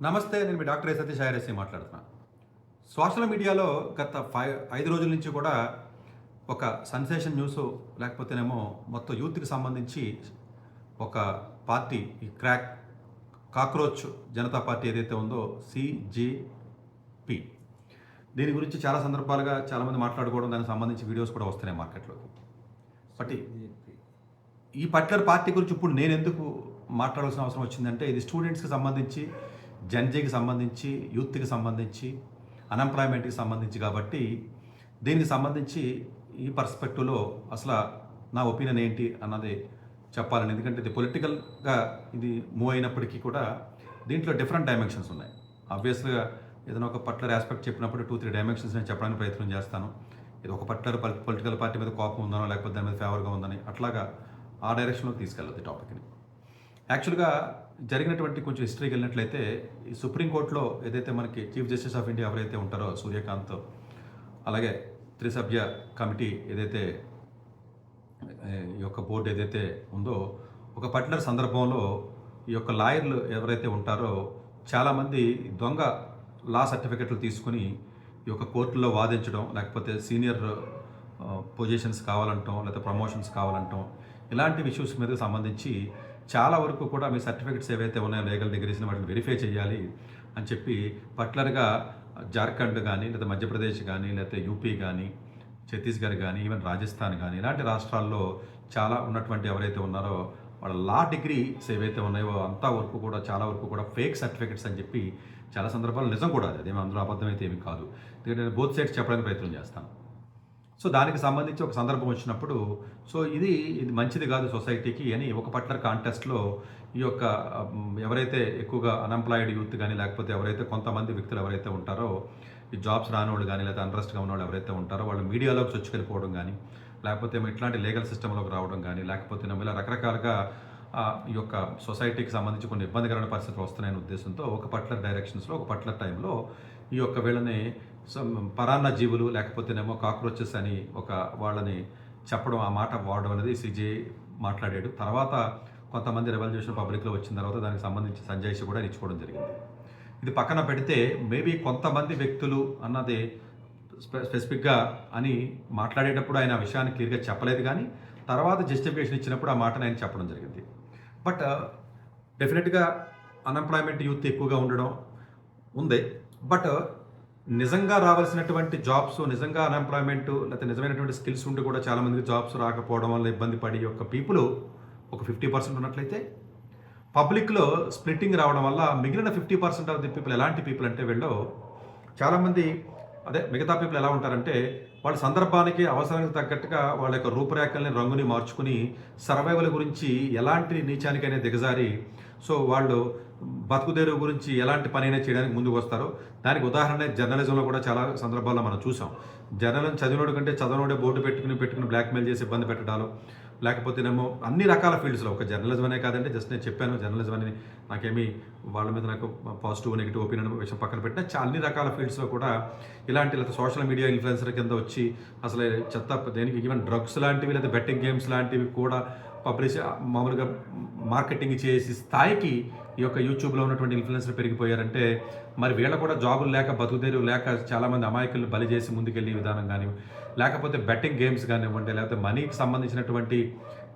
నమస్తే. నేను మీ doctor Satish IRSC మాట్లాడుతున్నాను. సోషల్ మీడియాలో గత 5 రోజుల నుంచి కూడా ఒక సెన్సేషన్ న్యూస్ లేకపోతేనేమో మొత్తం యూత్‌కి సంబంధించి ఒక పార్టీ ఈ కాక్రోచ్ జనతా పార్టీ ఏదైతే ఉందో సీజేపీ, దీని గురించి చాలా సందర్భాలుగా చాలామంది మాట్లాడుకోవడం, దానికి సంబంధించి వీడియోస్ కూడా వస్తున్నాయి మార్కెట్‌లోకి. బట్ ఈ పర్టికులర్ పార్టీ గురించి ఇప్పుడు నేను ఎందుకు మాట్లాడాల్సిన అవసరం వచ్చిందంటే, ఇది స్టూడెంట్స్‌కి సంబంధించి, జెన్‌జీకి సంబంధించి, యూత్‌కి సంబంధించి, అన్‌ఎంప్లాయ్‌మెంట్‌కి సంబంధించి కాబట్టి దీనికి సంబంధించి ఈ పర్స్పెక్టివ్‌లో అసలు నా ఒపీనియన్ ఏంటి అన్నది చెప్పాలని. ఎందుకంటే ఇది పొలిటికల్‌గా ఇది మూవ్ అయినప్పటికీ కూడా దీంట్లో డిఫరెంట్ డైమెన్షన్స్ ఉన్నాయి. ఆబ్వియస్‌గా ఏదైనా ఒక పర్టికులర్ ఆస్పెక్ట్ చెప్పినప్పుడు 2-3 డైమెన్షన్స్ నేను చెప్పడానికి ప్రయత్నం చేస్తాను. ఇది ఒక పర్టికులర్ పొలిటికల్ పార్టీ మీద కోపం ఉందనో లేకపోతే దాని మీద ఫేవర్గా ఉందని అట్లాగా ఆ డైరెక్షన్లో తీసుకెళ్ళదు టాపిక్ని. యాక్చువల్గా జరిగినటువంటి కొంచెం హిస్టరీకి వెళ్ళినట్లయితే, ఈ సుప్రీంకోర్టులో ఏదైతే మనకి చీఫ్ జస్టిస్ ఆఫ్ ఇండియా ఎవరైతే ఉంటారో సూర్యకాంత్, అలాగే త్రిసభ్య కమిటీ ఏదైతే ఈ యొక్క బోర్డు ఏదైతే ఉందో, ఒక పర్టికులర్ సందర్భంలో ఈ యొక్క లాయర్లు ఎవరైతే ఉంటారో చాలామంది దొంగ లా సర్టిఫికెట్లు తీసుకుని ఈ యొక్క కోర్టులో వాదించడం, లేకపోతే సీనియర్ పొజిషన్స్ కావాలంటాం, లేకపోతే ప్రమోషన్స్ కావాలంటాం, ఇలాంటి ఇష్యూస్ మీద సంబంధించి చాలా వరకు కూడా మీ సర్టిఫికెట్స్ ఏవైతే ఉన్నాయో లీగల్ డిగ్రీస్ని వాటిని వెరిఫై చేయాలి అని చెప్పి పర్టికులర్గా జార్ఖండ్ కానీ, లేదా మధ్యప్రదేశ్ కానీ, లేకపోతే యూపీ కానీ, ఛత్తీస్గఢ్ కానీ, ఈవెన్ రాజస్థాన్ కానీ, ఇలాంటి రాష్ట్రాల్లో చాలా ఉన్నటువంటి ఎవరైతే ఉన్నారో వాళ్ళ లా డిగ్రీస్ ఏవైతే ఉన్నాయో అంతా వరకు కూడా చాలా వరకు కూడా ఫేక్ సర్టిఫికెట్స్ అని చెప్పి చాలా సందర్భాలు నిజం కూడా అదేమో అందులో అబద్ధమైతే ఏమీ కాదు. ఎందుకంటే నేను బోత్ సైడ్స్ చెప్పడానికి ప్రయత్నం చేస్తాను. సో దానికి సంబంధించి ఒక సందర్భం వచ్చినప్పుడు ఇది మంచిది కాదు సొసైటీకి అని ఒక పర్టికులర్ కాంటెస్ట్లో ఈ యొక్క ఎవరైతే ఎక్కువగా అన్ఎంప్లాయిడ్ యూత్ కానీ, లేకపోతే ఎవరైతే కొంతమంది వ్యక్తులు ఎవరైతే ఉంటారో ఈ జాబ్స్ రానివాళ్ళు కానీ, లేకపోతే అన్రెస్ట్గా ఉన్నవాళ్ళు ఎవరైతే ఉంటారో వాళ్ళు మీడియాలోకి చొచ్చుకెళ్ళిపోవడం కానీ, లేకపోతే ఇట్లాంటి లీగల్ సిస్టంలోకి రావడం కానీ, లేకపోతే ఇలా రకరకాలుగా ఈ యొక్క సొసైటీకి సంబంధించి కొన్ని ఇబ్బందికరమైన పరిస్థితులు వస్తున్నాయనే ఉద్దేశంతో ఒక పర్టికులర్ డైరెక్షన్స్లో ఒక పర్టికులర్ టైంలో ఈ యొక్క వీళ్ళని పరాన్న జీవులు లేకపోతేనేమో కాక్రోచెస్ అని ఒక వాళ్ళని చెప్పడం, ఆ మాట వాడడం అనేది సీజే మాట్లాడాడు. తర్వాత కొంతమంది రెవల్యూషన్ పబ్లిక్లో వచ్చిన తర్వాత దానికి సంబంధించి సంజయ్స్ కూడా ఇచ్చుకోవడం జరిగింది. ఇది పక్కన పెడితే మేబీ కొంతమంది వ్యక్తులు అన్నది స్పెసిఫిక్గా అని మాట్లాడేటప్పుడు ఆయన ఆ విషయాన్ని క్లియర్గా చెప్పలేదు, కానీ తర్వాత జస్టిఫికేషన్ ఇచ్చినప్పుడు ఆ మాటను ఆయన చెప్పడం జరిగింది. బట్ డెఫినెట్గా అన్ఎంప్లాయ్మెంట్ యూత్ ఎక్కువగా ఉండడం ఉంది. బట్ నిజంగా రావాల్సినటువంటి జాబ్స్, నిజంగా అన్ఎంప్లాయ్మెంట్ లేకపోతే నిజమైనటువంటి స్కిల్స్ ఉండి కూడా చాలామందికి జాబ్స్ రాకపోవడం వల్ల ఇబ్బంది పడి యొక్క పీపుల్ ఒక 50% ఉన్నట్లయితే, పబ్లిక్లో స్ప్లిట్టింగ్ రావడం వల్ల మిగిలిన 50% ఆఫ్ ది పీపుల్ ఎలాంటి పీపుల్ అంటే వీళ్ళు చాలామంది మిగతా పీపుల్ ఎలా ఉంటారంటే వాళ్ళ సందర్భానికి అవసరానికి తగ్గట్టుగా వాళ్ళ యొక్క రూపురేఖల్ని రంగుని మార్చుకుని సర్వైవల్ గురించి ఎలాంటి నీచానికైనా దిగజారి వాళ్ళు బతుకుదేరు గురించి ఎలాంటి పనైనా చేయడానికి ముందుకు వస్తారు. దానికి ఉదాహరణ జర్నలిజంలో కూడా చాలా సందర్భాల్లో మనం చూసాం. జర్నలిజం చదివినోడు కంటే చదవనోడే బోర్డు పెట్టుకుని బ్లాక్మెయిల్ చేసి ఇబ్బంది పెట్టడాలు, లేకపోతేనేమో అన్ని రకాల ఫీల్డ్స్లో, ఒక జర్నలిజం అనే కాదండి, జస్ట్ నేను చెప్పాను జర్నలిజం అని నాకేమీ వాళ్ళ మీద నాకు పాజిటివ్ నెగిటివ్ ఒపీనియన్ విషయం పక్కన పెట్టినా అన్ని రకాల ఫీల్డ్స్లో కూడా ఇలాంటి లేదా సోషల్ మీడియా ఇన్ఫ్లుయెన్సర్ కింద వచ్చి అసలు చెత్త దేనికి ఈవెన్ డ్రగ్స్ లాంటివి లేదా బెట్టింగ్ గేమ్స్ లాంటివి కూడా పబ్లిష్ మామూలుగా మార్కెటింగ్ చేసి స్థాయికి ఈ యొక్క యూట్యూబ్లో ఉన్నటువంటి ఇన్ఫ్లుయెన్సర్ పెరిగిపోయారంటే మరి వీళ్ళ కూడా జాబులు లేక బతుకుదేరు లేక చాలామంది అమాయకులను బలి చేసి ముందుకెళ్ళే విధానం కానీ, లేకపోతే బెట్టింగ్ గేమ్స్ కానివ్వండి, లేకపోతే మనీకి సంబంధించినటువంటి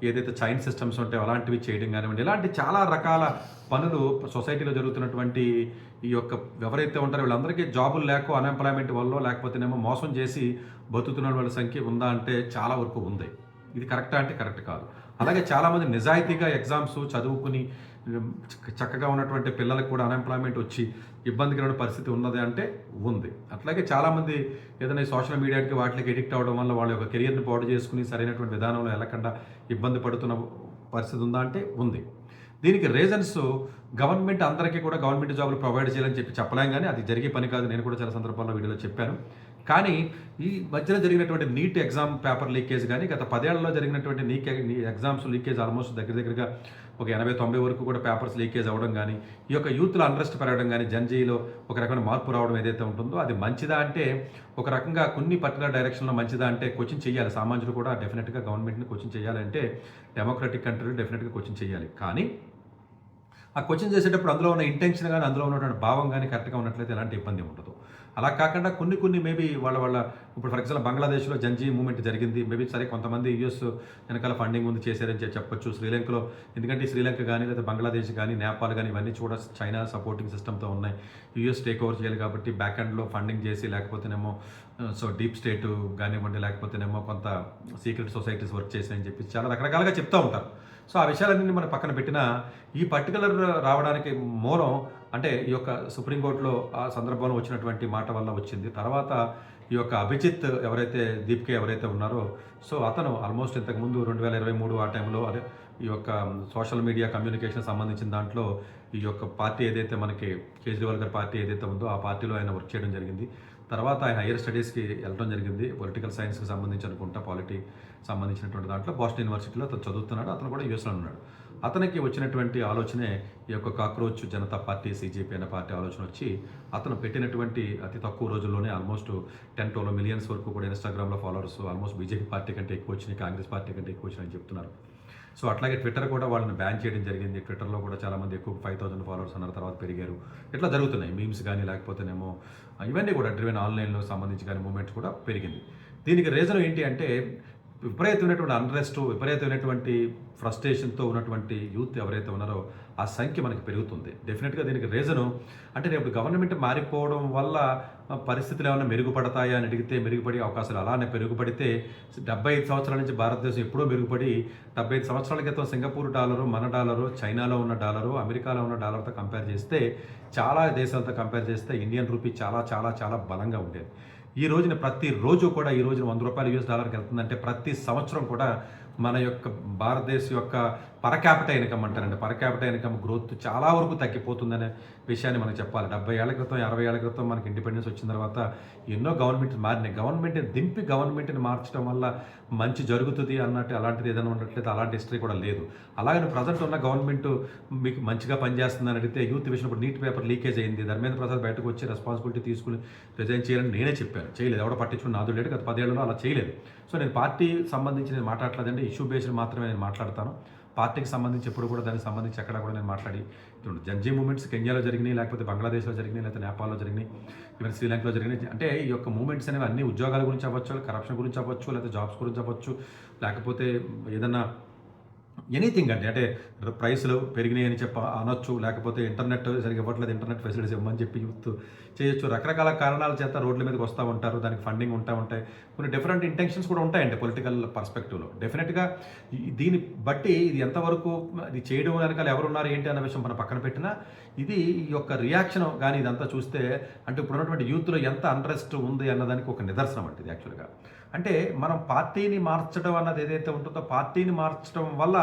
ఏదైతే చైన్ సిస్టమ్స్ ఉంటాయో అలాంటివి చేయడం కానివ్వండి, ఇలాంటి చాలా రకాల పనులు సొసైటీలో జరుగుతున్నటువంటి ఈ యొక్క ఎవరైతే ఉంటారో వీళ్ళందరికీ జాబులు లేక అన్ఎంప్లాయ్మెంట్ వల్ల లేకపోతేనేమో మోసం చేసి బతుకుతున్న వాళ్ళ సంఖ్య ఉందా అంటే చాలా వరకు ఉంది. ఇది కరెక్టా అంటే కరెక్ట్ కాదు. అలాగే చాలామంది నిజాయితీగా ఎగ్జామ్స్ చదువుకుని చక్కగా ఉన్నటువంటి పిల్లలకు కూడా అన్ఎంప్లాయ్మెంట్ వచ్చి ఇబ్బందికరమైన పరిస్థితి ఉన్నది అంటే ఉంది. అట్లాగే చాలామంది ఏదైనా సోషల్ మీడియాకి వాటికి ఎడిక్ట్ అవ్వడం వల్ల వాళ్ళ యొక్క కెరియర్ని పాడు చేసుకుని సరైనటువంటి విధానంలో వెళ్ళకుండా ఇబ్బంది పడుతున్న పరిస్థితి ఉందా అంటే ఉంది. దీనికి రీజన్స్ గవర్నమెంట్ అందరికీ కూడా గవర్నమెంట్ జాబులు ప్రొవైడ్ చేయాలని చెప్పలేం, కానీ అది జరిగే పని కాదు. నేను కూడా చాలా సందర్భాల్లో వీడియోలో చెప్పాను. కానీ ఈ మధ్యన జరిగినటువంటి నీట్ ఎగ్జామ్ పేపర్ లీకేజ్ కానీ, గత 10 ఏళ్లలో జరిగినటువంటి ఎగ్జామ్స్ లీకేజ్ ఆల్మోస్ట్ దగ్గరగా ఒక 80-90 వరకు కూడా పేపర్స్ లీకేజ్ అవ్వడం కానీ, ఈ యొక్క యూత్లో అన్రెస్ట్ పెరగడం కానీ, జన్జీలో ఒక రకమైన మార్పు రావడం ఏదైతే ఉంటుందో అది మంచిదా అంటే ఒక రకంగా కొన్ని పర్టికులర్ డైరెక్షన్లో మంచిదా అంటే కోచింగ్ చేయాలి. సామాన్యులు కూడా డెఫినెట్గా గవర్నమెంట్ని కోచింగ్ చేయాలంటే డెమోక్రటిక్ కంట్రీలో డెఫినెట్గా కోచింగ్ చేయాలి. కానీ ఆ క్వశ్చన్ చేసేటప్పుడు అందులో ఉన్న ఇంటెన్షన్ కానీ అందులో ఉన్నటువంటి భావం కానీ కరెక్ట్గా ఉన్నట్లయితే ఎలాంటి ఇబ్బంది ఉండదు. అలా కాకుండా కొన్ని మేబీ వాళ్ళ ఇప్పుడు ఫర్ ఎగ్జాంపుల్ బంగ్లాదేశ్లో జంజీ మూవ్మెంట్ జరిగింది. మేబీ సరే కొంతమంది యూఎస్ వెనకాల ఫండింగ్ ఉంది చేశారని చెప్పొచ్చు. శ్రీలంకలో ఎందుకంటే శ్రీలంక కానీ లేదా బంగ్లాదేశ్ కానీ నేపాల్ కానీ ఇవన్నీ కూడా చైనా సపోర్టింగ్ సిస్టమ్తో ఉన్నాయి. యూఎస్ టేక్ ఓవర్ చేయాలి కాబట్టి బ్యాక్ ఎండ్లో ఫండింగ్ చేసి లేకపోతేనేమో సో డీప్ స్టేట్ కానివ్వండి లేకపోతేనేమో కొంత సీక్రెట్ సొసైటీస్ వర్క్ చేసాయని చెప్పి చాలా రకరకాలుగా చెప్తూ ఉంటారు. సో ఆ విషయాలన్నీ మనం పక్కన పెట్టినా ఈ పర్టికులర్ రావడానికి మూలం అంటే ఈ యొక్క సుప్రీంకోర్టులో ఆ సందర్భంలో వచ్చినటువంటి మాట వల్ల వచ్చింది. తర్వాత ఈ యొక్క అభిజిత్ ఎవరైతే దీప్కే ఎవరైతే ఉన్నారో సో అతను ఆల్మోస్ట్ ఇంతకుముందు 2023 ఆ టైంలో అదే ఈ యొక్క సోషల్ మీడియా కమ్యూనికేషన్ సంబంధించిన దాంట్లో ఈ యొక్క పార్టీ ఏదైతే మనకి కేజ్రీవాల్ గారి పార్టీ ఏదైతే ఉందో ఆ పార్టీలో ఆయన వర్క్ చేయడం జరిగింది. తర్వాత ఆయన హైయర్ స్టడీస్కి వెళ్ళడం జరిగింది. పొలిటికల్ సైన్స్కి సంబంధించి అనుకుంటా పాలిటీ సంబంధించినటువంటి దాంట్లో బోస్టన్ యూనివర్సిటీలో అతను చదువుతున్నాడు. అతను కూడా యూఎస్లో ఉన్నాడు. అతనికి వచ్చినటువంటి ఆలోచనే ఈ యొక్క కాక్రోచ్ జనతా పార్టీ సిజేపీ అనే పార్టీ ఆలోచన వచ్చి అతను పెట్టినటువంటి అతి తక్కువ రోజుల్లోనే ఆల్మోస్ట్ 10-12 మిలియన్స్ వరకు కూడా ఇన్స్టాగ్రామ్లో ఫాలోవర్స్ ఆల్మోస్ట్ బీజేపీ పార్టీ కంటే ఎక్కువ వచ్చినాయి, కాంగ్రెస్ పార్టీ కంటే ఎక్కువ వచ్చినాయని చెప్తున్నారు. సో అట్లాగే ట్విట్టర్ కూడా వాళ్ళని బ్యాన్ చేయడం జరిగింది. ట్విట్టర్లో కూడా చాలామంది ఎక్కువ 5,000 ఫాలోవర్స్ అన్నారు, తర్వాత పెరిగారు. ఇట్లా జరుగుతున్నాయి మీమ్స్ కానీ లేకపోతేనేమో ఇవన్నీ కూడా డ్రివెన్ ఆన్లైన్లో సంబంధించి కానీ మూమెంట్స్ కూడా పెరిగింది. దీనికి రీజన్ ఏంటి అంటే విపరీతమైనటువంటి అన్రెస్ట్, విపరీతమైనటువంటి ఫ్రస్ట్రేషన్తో ఉన్నటువంటి యూత్ ఎవరైతే ఉన్నారో ఆ సంఖ్య మనకి పెరుగుతుంది. డెఫినెట్గా దీనికి రీజను అంటే రేపు గవర్నమెంట్ మారిపోవడం వల్ల పరిస్థితులు ఏమైనా మెరుగుపడతాయా అని అడిగితే మెరుగుపడే అవకాశాలు అలానే పెరుగుపడితే 75 సంవత్సరాల నుంచి భారతదేశం ఎప్పుడూ మెరుగుపడి 75 సంవత్సరాల క్రితం సింగపూర్ డాలరు, మన డాలరు, చైనాలో ఉన్న డాలరు, అమెరికాలో ఉన్న డాలర్తో కంపేర్ చేస్తే చాలా దేశాలతో కంపేర్ చేస్తే ఇండియన్ రూపీ చాలా చాలా చాలా బలంగా ఉండేది. ఈ రోజున ప్రతిరోజు కూడా ఈ రోజున $100 యూఎస్ డాలర్కి వెళ్తుందంటే ప్రతి సంవత్సరం కూడా మన యొక్క భారతదేశం యొక్క పర్ క్యాపిటల్ ఇన్కమ్ అంటారండి, పర్ క్యాపిటల్ ఇన్కమ్ గ్రోత్ చాలా వరకు తగ్గిపోతుందనే విషయాన్ని మనం చెప్పాలి. 70 ఏళ్ల క్రితం 60 ఏళ్ల క్రితం మనకి ఇండిపెండెన్స్ వచ్చిన తర్వాత ఎన్నో గవర్నమెంట్స్ మారినాయి. గవర్నమెంట్ని దింపి గవర్నమెంట్ని మార్చడం వల్ల మంచి జరుగుతుంది అన్నట్టు అలాంటిది ఏదైనా ఉన్నట్లయితే అలాంటి హిస్టరీ కూడా లేదు. అలాగని ప్రజెంట్ ఉన్న గవర్నమెంట్ మీకు మంచిగా పనిచేస్తుందని అడిగితే యూత్ విషయంలో ఇప్పుడు నీట్ పేపర్ లీకేజ్ అయింది. ధర్మేంద్ర ప్రసాద్ బయటకు వచ్చి రెస్పాన్సిబిలిటీ తీసుకుని రిజైన్ చేయాలని నేనే చెప్పాను, చేయలేదు. ఎవడో పట్టించుకుని నాదు లేడు, గత 10 ఏళ్లలో అలా చేయలేదు. సో నేను పార్టీ సంబంధించి నేను మాట్లాడలేదండి, ఇష్యూ బేస్డ్ మాత్రమే నేను మాట్లాడతాను. పార్టీకి సంబంధించి ఎప్పుడు కూడా దానికి సంబంధించి ఎక్కడ కూడా నేను మాట్లాడి జంజీ మూమెంట్స్ కెన్యాలో జరిగినాయి, లేకపోతే బంగ్లాదేశ్లో జరిగినాయి, లేకపోతే నేపాల్లో జరిగినాయి, ఈవెన్ శ్రీలంకలో జరిగినాయి. అంటే ఈ యొక్క మూమెంట్స్ అనేవి అన్ని ఉద్యోగాల గురించి అవ్వచ్చు, కరప్షన్ గురించి అవ్వచ్చు, లేకపోతే జాబ్స్ గురించి అవ్వచ్చు, లేకపోతే ఏదన్నా ఎనీథింగ్ అండి. అంటే ప్రైస్లు పెరిగినాయి అని అనొచ్చు, లేకపోతే ఇంటర్నెట్ సరిగ్గా ఇవ్వట్లేదు, ఇంటర్నెట్ ఫెసిలిటీస్ ఇవ్వమని చెప్పి యూత్ చేయొచ్చు. రకరకాల కారణాల చేత రోడ్ల మీదకి వస్తూ ఉంటారు, దానికి ఫండింగ్ ఉంటాయి, కొన్ని డిఫరెంట్ ఇంటెన్షన్స్ కూడా ఉంటాయండి పొలిటికల్ పర్స్పెక్టివ్లో. డెఫినెట్గా దీన్ని బట్టి ఇది ఎంతవరకు ఇది చేయడం వెనకాల ఎవరున్నారు ఏంటి అన్న విషయం మనం పక్కన పెట్టినా ఇది ఈ యొక్క రియాక్షన్ కానీ ఇదంతా చూస్తే అంటే ఇప్పుడు ఉన్నటువంటి యూత్లో ఎంత అన్రెస్ట్ ఉంది అన్నదానికి ఒక నిదర్శనం అంటే ఇది యాక్చువల్గా. అంటే మనం పార్టీని మార్చడం అన్నది ఏదైతే ఉంటుందో పార్టీని మార్చడం వల్ల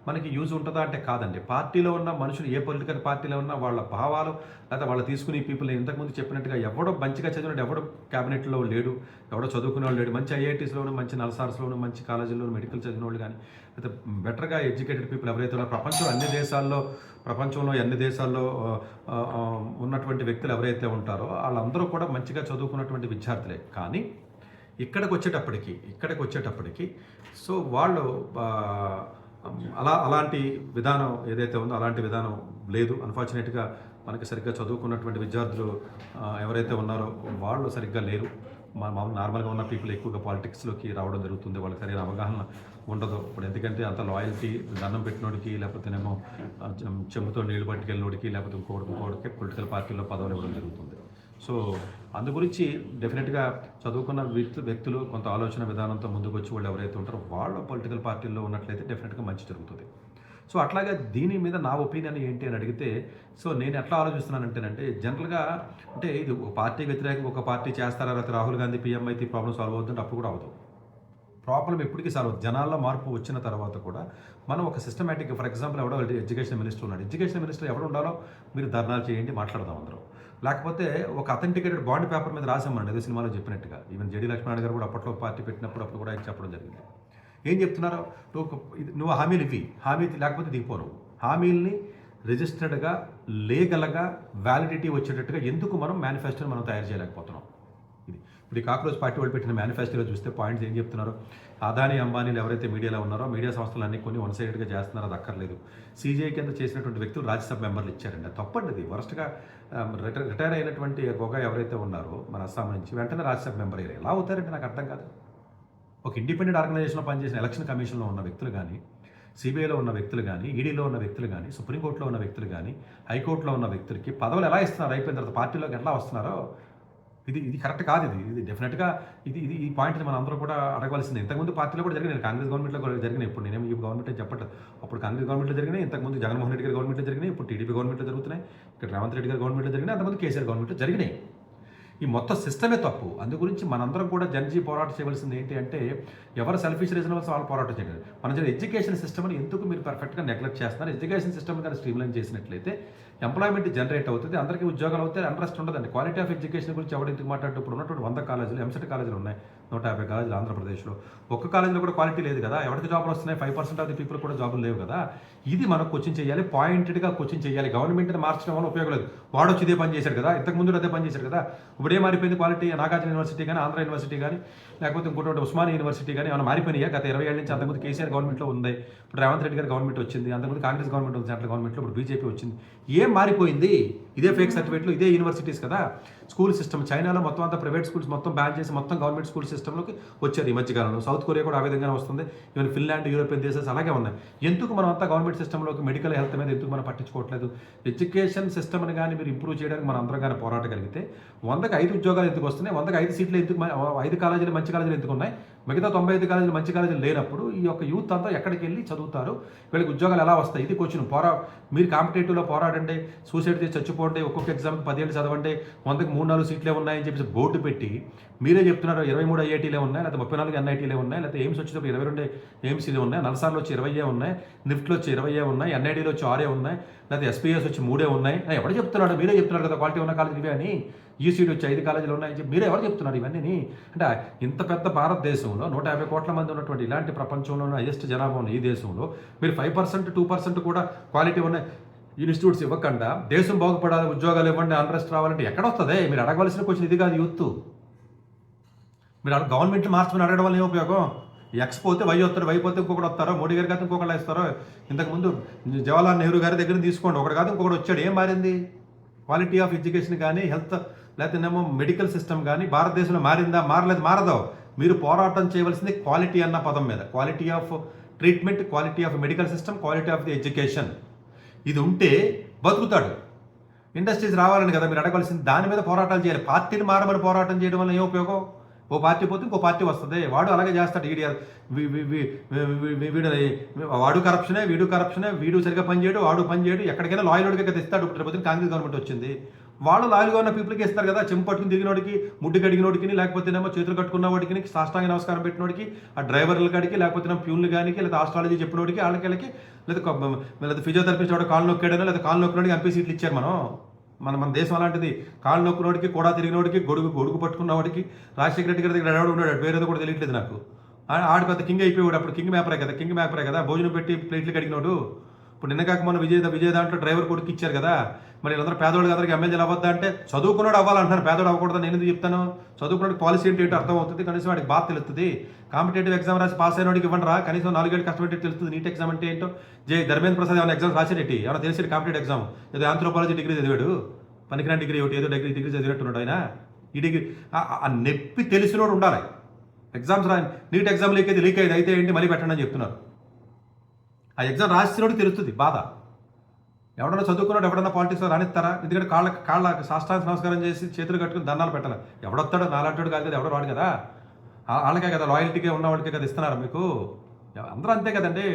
మనకి యూజ్ ఉంటుందా అంటే కాదండి. పార్టీలో ఉన్న మనుషులు ఏ పొలిటికల్ పార్టీలో ఉన్నా వాళ్ళ భావాలు లేదా వాళ్ళు తీసుకునే పీపుల్ ఇంతకుముందు చెప్పినట్టుగా ఎవడో మంచిగా చదివినట్టు ఎవడో క్యాబినెట్లో లేడు, ఎవడో చదువుకునే వాళ్ళు లేడు. మంచి ఐఐటీస్లోను, మంచి నల్సార్స్లోను, మంచి కాలేజీల్లోను మెడికల్ చదివిన వాళ్ళు కానీ లేదా బెటర్గా ఎడ్యుకేటెడ్ పీపుల్ ఎవరైతే ఉన్నారో ప్రపంచంలో అన్ని దేశాల్లో ఉన్నటువంటి వ్యక్తులు ఎవరైతే ఉంటారో వాళ్ళందరూ కూడా మంచిగా చదువుకున్నటువంటి విద్యార్థులే. కానీ ఇక్కడికి వచ్చేటప్పటికి సో వాళ్ళు అలాంటి విధానం ఏదైతే ఉందో అలాంటి విధానం లేదు. అన్ఫార్చునేట్గా మనకి సరిగ్గా చదువుకున్నటువంటి విద్యార్థులు ఎవరైతే ఉన్నారో వాళ్ళు సరిగ్గా లేరు. మామూలు నార్మల్గా ఉన్న పీపుల్ ఎక్కువగా పాలిటిక్స్లోకి రావడం జరుగుతుంది. వాళ్ళకి సరైన అవగాహన ఉండదు. ఇప్పుడు ఎందుకంటే అంత లాయల్టీ దండం పెట్టినోడికి లేకపోతేనేమో చెంబుతో నీళ్లు పట్టుకెళ్ళినోడికి లేకపోతే ఇంకోడికి పొలిటికల్ పార్టీలో పదవులు ఇవ్వడం జరుగుతుంది. సో అందు గురించి డెఫినెట్గా చదువుకున్న వ్యక్తులు కొంత ఆలోచన విధానంతో ముందుకు వచ్చి వాళ్ళు ఎవరైతే ఉంటారో వాళ్ళ పొలిటికల్ పార్టీల్లో ఉన్నట్లయితే డెఫినెట్గా మంచి జరుగుతుంది. సో అట్లాగే దీని మీద నా ఒపీనియన్ ఏంటి అని అడిగితే సో నేను ఎట్లా ఆలోచిస్తున్నానంటేనంటే జనరల్గా అంటే ఇది ఒక పార్టీ వ్యతిరేకంగా ఒక పార్టీ చేస్తారా లేకపోతే రాహుల్ గాంధీ పీఎం అయితే ప్రాబ్లం సాల్వ్ అవుతుందంటే అప్పుడు కూడా అవుతుంది. ప్రాబ్లం ఎప్పటికీ సాల్వ్ అవుతుంది. జనాల్లో మార్పు వచ్చిన తర్వాత కూడా మనం ఒక సిస్టమేటిక్ ఫర్ ఎగ్జాంపుల్ ఎవడో ఎడ్యుకేషన్ మినిస్టర్ ఉన్నాడు. ఎడ్యుకేషన్ మినిస్టర్ ఎవరు ఉండాలో మీరు ధర్నాలు చేయండి, మాట్లాడదాం అందరం. లేకపోతే ఒక అథెంటికేటెడ్ బాండ్ పేపర్ మీద రాసామండి అదే సినిమాలో చెప్పినట్టుగా. ఈవెన్ జేడీ లక్ష్మణ్ గారు కూడా అప్పట్లో పార్టీ పెట్టినప్పుడు అప్పుడు కూడా ఆయన చెప్పడం జరిగింది. ఏం చెప్తున్నారు, నువ్వు హామీలు ఇవి, హామీ లేకపోతే దిగిపోను. హామీల్ని రిజిస్టర్డ్గా లీగల్గా వ్యాలిడిటీ వచ్చేటట్టుగా ఎందుకు మనం మేనిఫెస్టోని మనం తయారు చేయలేకపోతున్నాం? ఇది ఇప్పుడు ఈ కాక్రోచ్ పార్టీ వాళ్ళు పెట్టిన మేనిఫెస్టోలో చూస్తే పాయింట్స్ ఏం చెప్తున్నారు? అదానీ అంబానీలు ఎవరైతే మీడియాలో ఉన్నారో మీడియా సంస్థలన్నీ కొన్ని వన్ సైడెడ్గా చేస్తున్నారో అది అక్కర్లేదు. సీజీఐ కింద చేసినటువంటి వ్యక్తులు రాజ్యసభ మెంబర్లు ఇచ్చారండి. అది తప్పండి. అది వరస్ట్గా రిటైర్ అయినటువంటి గోగా ఎవరైతే ఉన్నారో మన అస్సాం నుంచి వెంటనే రాజ్యసభ మెంబర్ అయ్యారు. ఎలా అవుతారంటే నాకు అర్థం కాదు. ఒక ఇండిపెండెంట్ ఆర్గనైజేషన్లో పనిచేసిన ఎలక్షన్ కమిషన్లో ఉన్న వ్యక్తులు కానీ, సిబిఐలో ఉన్న వ్యక్తులు కానీ, ఈడీలో ఉన్న వ్యక్తులు కానీ, సుప్రీంకోర్టులో ఉన్న వ్యక్తులు కానీ, హైకోర్టులో ఉన్న వ్యక్తులకి పదవులు ఎలా ఇస్తున్నారు? అయిపోయిన తర్వాత పార్టీలోకి ఎలా వస్తున్నారో ఇది కరెక్ట్ కాదు. ఇది డెఫినెట్గా ఈ పాయింట్ని మనం అందరూ కూడా అడగవలసింది. ఇంతకుముందు పార్టీలో కూడా జరిగినాయి, కాంగ్రెస్ గవర్నమెంట్లో కూడా జరిగినాయి. ఇప్పుడు నేనేమో ఈ గవర్నమెంట్ అని చెప్పట్లేదు. అప్పుడు కాంగ్రెస్ గవర్నమెంట్లో జరిగినాయి, ఇంతకుముందు జగన్మోహన్ రెడ్డి గారి గవర్నమెంట్లో జరిగినాయి, ఇప్పుడు టీడీపీ గవర్నమెంట్లో జరుగుతున్నాయి, ఇక్కడ రేవంత్ రెడ్డి గారి గవర్నమెంట్లో జరిగినాయి, అంతకుముందు కేసీఆర్ గవర్నమెంట్లో జరిగినాయి. ఈ మొత్తం సిస్టమే తప్పు. అందు గురించి మనందరం కూడా జనజీ పోరాటం చేయవలసింది ఏంటి అంటే, ఎవరు సెల్ఫిష్ రీజనల్స్ వాళ్ళు పోరాటం చేయగలరు. మన ఎడ్యుకేషన్ సిస్టమ్ని ఎందుకు మీరు పర్ఫెక్ట్గా నెగ్లెక్ట్ చేస్తున్నారు? ఎడ్యుకేషన్ సిస్టమ్ కానీ స్ట్రీమ్లైన్ చేసినట్లయితే ఎంప్లాయ్మెంట్ జనరేట్ అవుతుంది, అందరికీ ఉద్యోగాలు అవుతాయి, ఇంట్రెస్ట్ ఉండదండి. క్వాలిటీ ఆఫ్ ఎడ్యుకేషన్ గురించి ఎవరు ఎందుకు మాట్లాడుతూ ఇప్పుడు ఉన్నటువంటి 100 కాలేజీలు ఎంసెట్ కాలేజీలు ఉన్నాయి, 150 కాలేజీలు ఆంధ్రప్రదేశ్లో. ఒక్క కాలేజీలో కూడా క్వాలిటీ లేదు కదా. ఎవరికి జాబులు వస్తున్నాయి? 5% ఆఫ్ ది పీపుల్ కూడా జాబులు లేవు కదా. ఇది మనం కోచింగ్ చేయాలి, పాయింటెడ్గా కోచింగ్ చేయాలి. గవర్నమెంట్ని మార్చడం వల్ల ఉపయోగం లేదు. వాడు వచ్చి ఇదే పని చేశాడు కదా, ఇంతకుముందు అదే పని చేశాడు కదా. ఇప్పుడు ఏ మారిపోయింది క్వాలిటీ? నాగార్జున యూనివర్సిటీ కానీ, ఆంధ్ర యూనివర్సిటీ కానీ, లేకపోతే ఇంకోటి ఉస్మానియా యూనివర్సిటీ కానీ ఏమైనా మారిపోయినాయా? గత 20 ఏళ్ళ నుంచి. అంతకుముందు కేసీఆర్ గవర్నమెంట్లో ఉంది, ఇప్పుడు రేవంత్ రెడ్డి గారి గవర్నమెంట్ వచ్చింది, అంతకుముందు కాంగ్రెస్ గవర్నమెంట్ ఉంది సెంట్రల్ గవర్నమెంట్లో, ఇప్పుడు బీజేపీ వచ్చింది. ఏం మారిపోయింది? ఇదే ఫేక్ సర్టిఫికేట్లు, ఇదే యూనివర్సిటీస్ కదా. స్కూల్ సిస్టమ్ చైనాలో మొత్తం అంతా ప్రైవేట్ స్కూల్స్ మొత్తం బ్యాన్ చేసి మొత్తం గవర్నమెంట్ స్కూల్ సిస్టంలోకి వచ్చారు ఈ మధ్యకాలంలో. సౌత్ కొరియా కూడా ఆ విధంగానే వస్తుంది. ఈవెన్ ఫిన్లాండ్, యూరోపియన్ దేశాలు అలాగే ఉన్నాయి. ఎందుకు మనం అంతా గవర్నమెంట్ సిస్టంలోకి మెడికల్ హెల్త్ మీద ఎందుకు మనం పట్టించుకోవట్లేదు? ఎడ్యుకేషన్ సిస్టమ్ని కానీ మీరు ఇంప్రూవ్ చేయడానికి మనం అందరం కానీ పోరాటగలిగితే 100కి 5 ఉద్యోగాలు ఎందుకు వస్తున్నాయి? 100కి 5 సీట్లు ఎందుకు? 5 కాలేజీలు మంచి కాలేజీలు ఎందుకు ఉన్నాయి? మిగతా 95 కాలేజీలు మంచి కాలేజీలు లేనప్పుడు ఈ యొక్క యూత్ అంతా ఎక్కడికి వెళ్ళి చదువుతారు? వీళ్ళకి ఉద్యోగాలు ఎలా వస్తాయి? ఇది క్వశ్చన్. మీరు కాంపిటేటివ్లో పోరాడండి, సూసైడ్ చేసి చచ్చిపోండి, ఒక్కొక్క ఎగ్జామ్కి 10 ఏళ్ళు చదవండి, 100కి 3-4 సీట్లే ఉన్నాయని చెప్పేసి బోర్డు పెట్టి మీరే చెప్తున్నారు 23 ఐఐటీలే ఉన్నాయి, లేకపోతే 34 ఎన్ఐటీలే ఉన్నాయి, లేకపోతే ఎయిమ్స్ వచ్చేటప్పుడు 22 ఎయిమ్స్లే ఉన్నాయి, నల్సార్లో వచ్చి 20 ఉన్నాయి, నిఫ్ట్లో వచ్చి 20 ఉన్నాయి, ఎన్ఐడీలో వచ్చి 6 ఉన్నాయి, లేకపోతే ఎస్పీఎస్ వచ్చి 3 ఉన్నాయి. ఎవరు చెప్తున్నాడు? మీరే చెప్తున్నారు కదా క్వాలిటీ ఉన్న కాలేజీలు ఇవే అని. యూసీడీ వచ్చి 5 కాలేజీలు ఉన్నాయని చెప్పి మీరే ఎవరు చెప్తున్నారు ఇవన్నీ? అంటే ఇంత పెద్ద భారతదేశంలో 150 కోట్ల మంది ఉన్నటువంటి ఇలాంటి ప్రపంచంలో హైయెస్ట్ జనాభా ఉన్న ఈ దేశంలో మీరు 5%, 2% కూడా క్వాలిటీ ఉన్న ఇన్స్టిట్యూట్స్ ఇవ్వకుండా దేశం బాగుపడాలి, ఉద్యోగాలు ఇవ్వండి, ఇంట్రెస్ట్ రావాలంటే ఎక్కడ వస్తుంది? మీరు అడగవలసిన క్వశ్చన్ ఇది కాదు. యూత్ మీరు గవర్నమెంట్ మార్చుకుని అడగడం వల్ల ఏం ఉపయోగం? ఎక్స్ పోతే వై వస్తారు, వై పోతే ఇంకొకటి వస్తారో, మోడీ గారి కాదు ఇంకొకటి ఇస్తారో. ఇంతకుముందు జవహర్లాల్ నెహ్రూ గారి దగ్గర తీసుకోండి, ఒకటి కాదు ఇంకొకటి వచ్చాడు. ఏం మారింది? క్వాలిటీ ఆఫ్ ఎడ్యుకేషన్ కానీ, హెల్త్ లేకపోతేనేమో మెడికల్ సిస్టమ్ కానీ భారతదేశంలో మారిందా? మారలేదు, మారదో. మీరు పోరాటం చేయవలసింది క్వాలిటీ అన్న పదం మీద. Quality of treatment, quality of medical system, quality of the education. ఇది ఉంటే బతుకుతాడు. ఇండస్ట్రీస్ రావాలని కదా మీరు అడగవలసింది. దాని మీద పోరాటాలు చేయాలి. పార్టీని మారమని పోరాటం చేయడం వల్ల ఏం ఉపయోగం? ఓ పార్టీ పోతే ఇంకో పార్టీ వస్తుంది, వాడు అలాగే చేస్తాడు. వాడు కరప్షనే, వీడు కరప్షనే, వీడు సరిగ్గా పనిచేయడు, వాడు పనిచేయడు. ఎక్కడికైనా లాయల్గా కదా ఇస్తాడు. ఇప్పుడు కాంగ్రెస్ గవర్నమెంట్ వచ్చింది, వాళ్ళు లాయల్గా ఉన్న పీపుల్కి ఇస్తారు కదా. చెంపు పట్టుకుని తిరిగినోడికి, ముడ్డు కడిగినోడికి, లేకపోతేనేమో చేతులు కట్టుకున్న వాడికి, సాష్టాంగ నమస్కారం పెట్టినోడికి, ఆ డ్రైవర్ల కాడికి, లేకపోతే ప్యూన్లు కానీ, లేదా ఆస్ట్రాలజీ చెప్పినోడికి, వాళ్ళకి లేదా ఫిజియోథెరపిస్ట్ వాడు కాళ్ళు నొక్కాడనో లేదా కాళ్ళు నొక్కినోడికి ఎంపీ సీట్లు ఇచ్చారు. మన దేశం అలాంటిది. కాళ్ళు నొక్కినోడికి, కూడా తిరిగినోడికి, గొడుగు పట్టుకున్నవాడికి, రాజశేఖర రెడ్డి గారి దగ్గర ఎవడు ఉన్నాడు, వేరేదో కూడా తెలియట్లేదు నాకు. ఆడు పెద్ద కింగ్ అయిపోయాడు. అప్పుడు కింగ్ మేపరే కదా భోజనం పెట్టి ప్లేట్లు కడిగినోడు. ఇప్పుడు నిన్న కాక మన విజయ్ దాంట్లో డ్రైవర్ కొడుకు ఇచ్చారు కదా. మరి వీళ్ళందరూ పేదోళ్ళకి అందరికీ ఎమ్మెల్యేలు అవ్వద్దా అంటే చదువుకున్నాడు అవ్వాలంటున్నారు, పేదోడు అవ్వకూడదు. నేను ఎందుకు చెప్తాను? చదువుకున్నాడు పాలసీ ఏంటో అర్థం అవుతుంది, కనీసం వాడికి బాగా తెలుస్తుంది. కాంపిటేటివ్ ఎగ్జామ్ రాసి పాస్ అయినోడికి ఇవ్వండిరా, కనీసం 4 ఏళ్ళు కష్టపెట్టి తెలుస్తుంది నీట్ ఎగ్జామ్ అంటే ఏంటో. ధర్మేంద్ర ప్రసాద్ ఏమైనా ఎగ్జామ్ రాసేటి ఏమైనా తెలిసి కాంపిటేటివ్ ఎగ్జామ్ ఏదో ఆంథ్రోపాలజీ డిగ్రీ చదివాడు, పనికిరాని డిగ్రీ ఒకటి ఏదో డిగ్రీ చదివినట్టున్నాడు ఆయన. ఈ డిగ్రీ ఆ నొప్పి తెలిసినోడు ఉండాలి. ఎగ్జామ్స్ నీట్ ఎగ్జామ్ లీక్ అయింది అయితే ఏంటి మళ్ళీ పెట్టండి అని చెప్తున్నారు. ఆ ఎగ్జామ్ రాసినోడు తెలుస్తుంది బాధ. ఎవడన్నా చదువుకున్నాడు ఎవడన్నా పాలిటిక్స్లో రానిస్తారా? ఎందుకంటే కాళ్ళ సాష్టాంగ నమస్కారం చేసి చేతులు కట్టుకుని దండాలు పెట్టాలి. ఎవడొస్తాడో నాలాంటాడు కాదు కదా, ఎవడో రాడు కదా. వాళ్ళకే కదా, లాయల్టీగా ఉన్న వాళ్ళకే కదా ఇస్తున్నారు మీకు. అందరూ అంతే కదండి.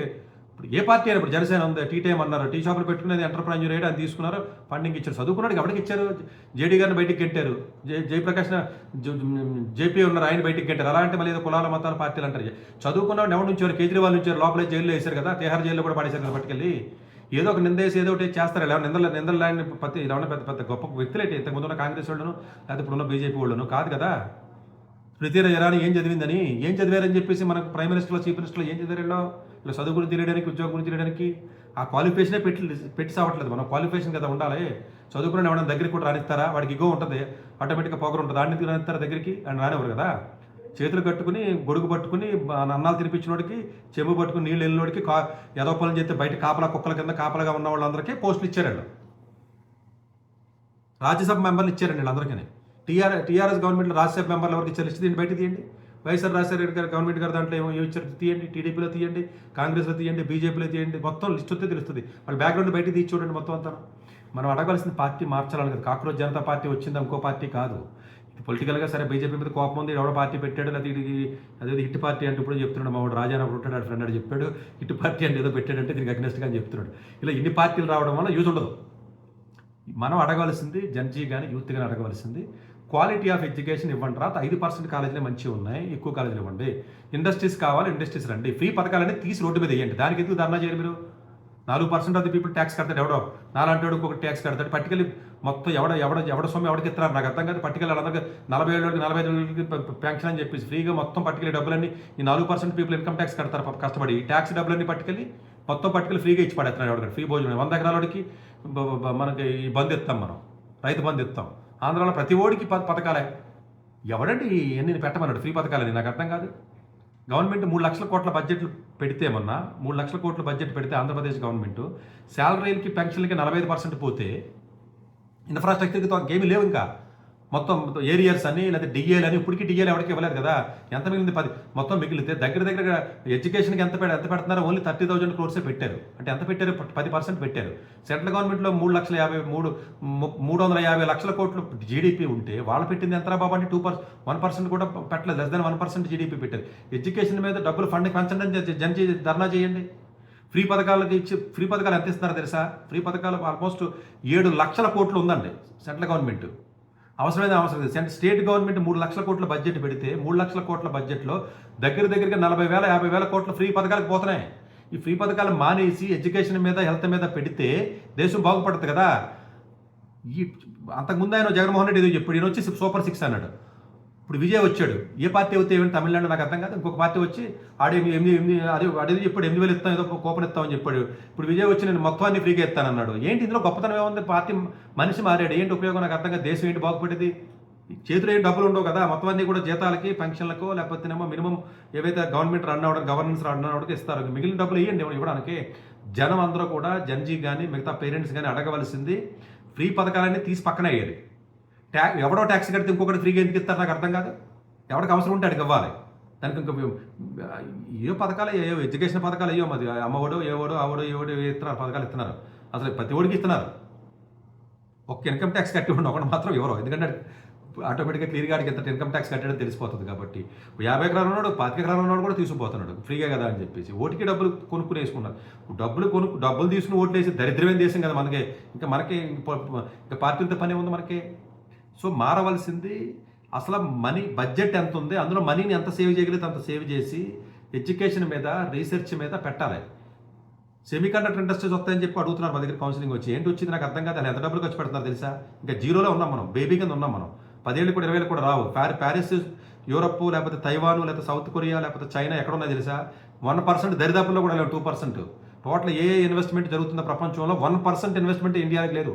ఇప్పుడు ఏ పార్టీ అయినా, ఇప్పుడు జనసేన ఉంది, టీ టైం అన్నారు, టీ షాపులు పెట్టుకునేది ఎంటర్ప్రైజ్ రేట్ అని తీసుకున్నారు, ఫండింగ్ ఇచ్చారు. చదువుకున్నాడు ఎవరికి ఇచ్చారు? జేడీ గారిని బయటికి గెంటారు, జయప్రకాష్ జేపీ ఉన్నారు, ఆయన బయటికి గెంటారు. అలాంటి మళ్ళీ కులాల మతాల పార్టీలు అంటారు. చదువుకున్నాడు ఎవరి నుంచి కేజ్రీవాల్ నుంచి లోపల జైల్లో వేశారు కదా, తిహార్ జైల్లో కూడా పడేశారు కదా పట్టుకెళ్ళి. ఏదో ఒక నిందేసి ఏదో ఒకటి చేస్తారు. ఇలా నిందలు లాంటి ఇలా ఉన్న పెద్ద గొప్ప వ్యక్తులైతే ఇంతకుముందు ఉన్న కాంగ్రెస్ వాళ్ళను లేకపోతే ఇప్పుడున్న బీజేపీ వాళ్ళను కాదు కదా. స్మృతి ఇరానీ ఏం చదివారని చెప్పేసి మనకు ప్రైమ్ మినిస్టర్లో, చీఫ్ మినిస్టర్లో ఏం చదివారో ఇలా చదువు గురించి తెలియడానికి, ఉద్యోగం గురించి తెలియడానికి. ఆ క్వాలిఫికేషనే పెట్టి సావట్లేదు. మనం క్వాలిఫికేషన్ కదా ఉండాలి. చదువుకుని ఎవరైనా దగ్గరికి కూడా రానిస్తారా? వాడికి ఇగో ఉంటుంది, ఆటోమేటిక్గా పొగరు ఉంటుంది. ఆడిని రానిస్తారా దగ్గరికి? అని రానివ్వరు కదా. చేతులు కట్టుకుని గొడుగు పట్టుకుని అన్నాలు తినిపించినోడికి, చెంబు పట్టుకుని నీళ్ళు వెళ్ళినోడికి, ఏదో పనులు చేస్తే బయట కాపలా కుక్కల కింద కాపలాగా ఉన్న వాళ్ళందరికీ పోస్టులు ఇచ్చారు వాళ్ళు. రాజ్యసభ మెంబర్లు ఇచ్చారండి వీళ్ళందరికీ. టీఆర్ఎస్ గవర్నమెంట్లో రాజ్యసభ మెంబర్లు ఎవరికి ఇచ్చారు? లిస్ట్ తీయండి, బయట తీయండి. వైఎస్ఆర్ రాజశేఖర రెడ్డి గారు గవర్నమెంట్ గారు దాంట్లో ఏమో ఇచ్చారు తీయండి. టీడీపీలో తీయండి, కాంగ్రెస్లో తీయండి, బీజేపీలో తీయండి. మొత్తం లిస్ట్ వస్తే తెలుస్తుంది. వాళ్ళ బ్యాక్గ్రౌండ్ బయట తీసి చూడండి మొత్తం అంతా. మనం అడగాల్సిన పార్టీ మార్చాలని కదా. కాక్రోజ్ జనతా పార్టీ వచ్చింది ఇంకో పార్టీ కాదు. పొలిటికల్గా సరే బీజేపీ మీద కోపం ఉంది, ఎవడో పార్టీ పెట్టాడు, లేదా అదే హిట్ పార్టీ అంటే ఇప్పుడు చెప్తున్నాడు. మా వాడు రాజాన ఉంటాడు, ఫ్రెండ్ అని చెప్పాడు, హిట్ పార్టీ అంటే ఏదో పెట్టాడంటే దీనికి అగ్నెస్ట్గా అని చెప్తున్నాడు. ఇలా ఇన్ని పార్టీలు రావడం వల్ల యూజ్ ఉండదు. మనం అడగవలసింది జన్జీ కానీ యూత్ కానీ అడగవలసింది క్వాలిటీ ఆఫ్ ఎడ్యుకేషన్ ఇవ్వండి రా. 5% కాలేజీలే మంచిగా ఉన్నాయి, ఎక్కువ కాలేజీలు ఇవ్వండి. ఇండస్ట్రీస్ కావాలి, ఇండస్ట్రీస్ రండి. ఫ్రీ పథకాలన్నీ తీసి రోడ్డు మీద వేయండి. దానికి ఎందుకు ధర్నా చేయరు మీరు? 4% ఆఫ్ ది పీపుల్ ట్యాక్స్ కడతాడు, ఎవడో నాలంటాడు ఒక ట్యాక్స్ కడతాడు. పట్టుకెళ్ళి మొత్తం ఎవడ సొమ్ము ఎవరికి ఇస్తున్నారు నాకు అర్థం కాదు. పట్టుకెళ్ళి వాళ్ళందరికీ 40 ఏళ్ళకి 45 ఏళ్ళకి పెన్షన్ అని చెప్పేసి ఫ్రీగా మొత్తం పట్టుకెళ్ళి డబ్బులన్నీ ఈ 4% పీపుల్ ఇన్కమ్ ట్యాక్స్ కడతారు కష్టపడి. ఈ ట్యాక్స్ డబ్బులన్నీ పట్టుకెళ్ళి ఫ్రీగా ఇచ్చి పడేస్తున్నాడు ఎవరికి. ఫ్రీ భోజనం 100 ఎకరాలకి మనకి ఈ బంద్ ఇస్తాం, మనం రైతు బంద్ ఇస్తాం. ఆంధ్రాలో ప్రతి ఓడికి పథకాలే. ఎవడండి ఎన్ని పెట్టమన్నాడు ఫ్రీ పథకాలని? నాకు అర్థం కాదు. గవర్నమెంట్ 3 లక్షల కోట్ల బడ్జెట్లు పెడితే 3 లక్షల కోట్ల బడ్జెట్ పెడితే ఆంధ్రప్రదేశ్ గవర్నమెంట్ శాలరీలకి పెన్షన్లకి 45% పోతే ఇన్ఫ్రాస్ట్రక్చర్కి ఏమీ లేవు. ఇంకా మొత్తం ఏరియర్స్ అని లేదా డిఏలు అని ఇప్పటికీ డిఏలు ఎవరికి ఇవ్వలేదు కదా. ఎంత మిగిలింది? 10 మొత్తం మిగిలితే దగ్గర ఎడ్యుకేషన్కి ఎంత పెడుతున్నారో ఓన్లీ 30,000 crores పెట్టారు. అంటే ఎంత పెట్టారు? 10% పెట్టారు. సెంట్రల్ గవర్నమెంట్లో 350 లక్షల కోట్లు జీడీపీ ఉంటే వాళ్ళు పెట్టింది ఎంత బాబు అంటే 1% కూడా పెట్టలేదు. లెస్ దాన్ 1% జీడీపీ పెట్టారు. ఎడ్యుకేషన్ మీద డబ్బులు ఫండ్ పెంచండి, ధర్నా చేయండి. ఫ్రీ పథకాలకి ఫ్రీ పథకాలు ఎంత ఇస్తున్నారో తెలుసా? ఫ్రీ పథకాలు ఆల్మోస్ట్ 7 లక్షల కోట్లు ఉందండి సెంట్రల్ గవర్నమెంట్. అవసరం స్టేట్ గవర్నమెంట్ 3 లక్షల కోట్ల బడ్జెట్ పెడితే 3 లక్షల కోట్ల బడ్జెట్లో దగ్గరగా 40,000 50,000 కోట్ల ఫ్రీ పథకాలకు పోతున్నాయి. ఈ ఫ్రీ పథకాలు మానేసి ఎడ్యుకేషన్ మీద హెల్త్ మీద పెడితే దేశం బాగుపడుతుంది కదా. అంతకుముందు ఆయన జగన్మోహన్ రెడ్డి ఏదో చెప్పాడు, ఈయన వచ్చి సూపర్ 6 అన్నాడు. ఇప్పుడు విజయ్ వచ్చాడు. ఏ పార్టీ అవుతే ఏమైనా తమిళనాడు నాకు అర్థం కాదు. ఇంకొక పార్టీ వచ్చి అదే చెప్పాడు 8,000 ఇస్తాం, ఏదో కూపన్ ఇస్తామని చెప్పాడు. ఇప్పుడు విజయ్ వచ్చి నేను మొత్తం అన్ని ఫ్రీగా ఇస్తానన్నాడు. ఏంటి ఇందులో గొప్పతనం ఏముంది? పార్టీ మనిషి మారాడు, ఏంటి ఉపయోగం నాకు అర్థం కాదు. దేశం ఏంటి బాగుపడేది? చేతిలో ఏం డబ్బులు ఉండవు కదా. మొత్తం అన్ని కూడా జీతాలకి, పెన్షన్లకు, లేకపోతేనేమో మినిమం ఏవైతే గవర్నమెంట్ గవర్నెన్స్ రన్ అవడానికి ఇస్తారు. మిగిలిన డబ్బులు ఇవ్వడానికి జనం అందరూ కూడా జన్జీ కానీ మిగతా పేరెంట్స్ కానీ అడగవలసింది ఫ్రీ పథకాలన్నీ తీసి పక్కన అయ్యేది. ఎవడో ట్యాక్స్ కడితే ఇంకొకటి ఫ్రీగా ఎందుకు ఇస్తారు నాకు అర్థం కాదు. ఎవరికి అవసరం ఉంటే అడిగి ఇవ్వాలి. దానికి ఇంకా ఏ పథకాలు ఏవో ఎడ్యుకేషన్ పథకాలు అయ్యో మాది అమ్మఒడో ఆవడో ఇస్తున్నారు, పథకాలు ఇస్తున్నారు. అసలు ప్రతి ఓడికి ఇస్తున్నారు. ఒక్క ఇన్కమ్ ట్యాక్స్ కట్టి ఉండి ఒకటి మాత్రం ఎవరో, ఎందుకంటే ఆటోమేటిక్గా క్లియర్గా అడిగి ఎంత ఇన్కమ్ ట్యాక్స్ కట్టడం తెలిసిపోతుంది కాబట్టి 50 ఎకరాలు ఉన్నాడు, 25 ఎకరాలు ఉన్నాడు కూడా తీసుకుపోతున్నాడు ఫ్రీగా కదా అని చెప్పేసి. ఓటికి డబ్బులు కొనుక్కుని వేసుకున్నారు. డబ్బులు తీసుకుని ఓట్లు వేసి దరిద్రమైన దేశం కదా మనకి. ఇంకా పార్టీలతో పని ఉంది మనకి. సో మారవలసింది అసలు బడ్జెట్ ఎంత ఉంది, అందులో మనీని ఎంత సేవ్ చేయగలిగితే అంత సేవ్ చేసి ఎడ్యుకేషన్ మీద, రీసెర్చ్ మీద పెట్టాలి. సెమీకండక్టర్ ఇండస్ట్రీస్ వస్తాయని చెప్పి అడుగుతున్నారు మా దగ్గర కౌన్సిలింగ్ వచ్చి. ఏంటి వచ్చింది నాకు అర్థం కాదు. ఎంత డబ్బులు ఖర్చు పెడుతున్నారు తెలుసా? ఇంకా జీరోలో ఉన్నాం మనం, బేబీ కింద ఉన్నాం మనం. 10 ఏళ్ళు కూడా 20 ఏళ్ళు కూడా రావు. ప్యారిస్, యూరప్, లేకపోతే తైవాన్, లేకపోతే సౌత్ కొరియా, లేకపోతే చైనా ఎక్కడ ఉన్నాయి తెలుసా? 1% దరిదాపుల్లో కూడా లేవు. 2% టోటల్ ఏ ఇన్వెస్ట్మెంట్ జరుగుతున్న ప్రపంచంలో 1% ఇన్వెస్ట్మెంట్ ఇండియాకి లేదు.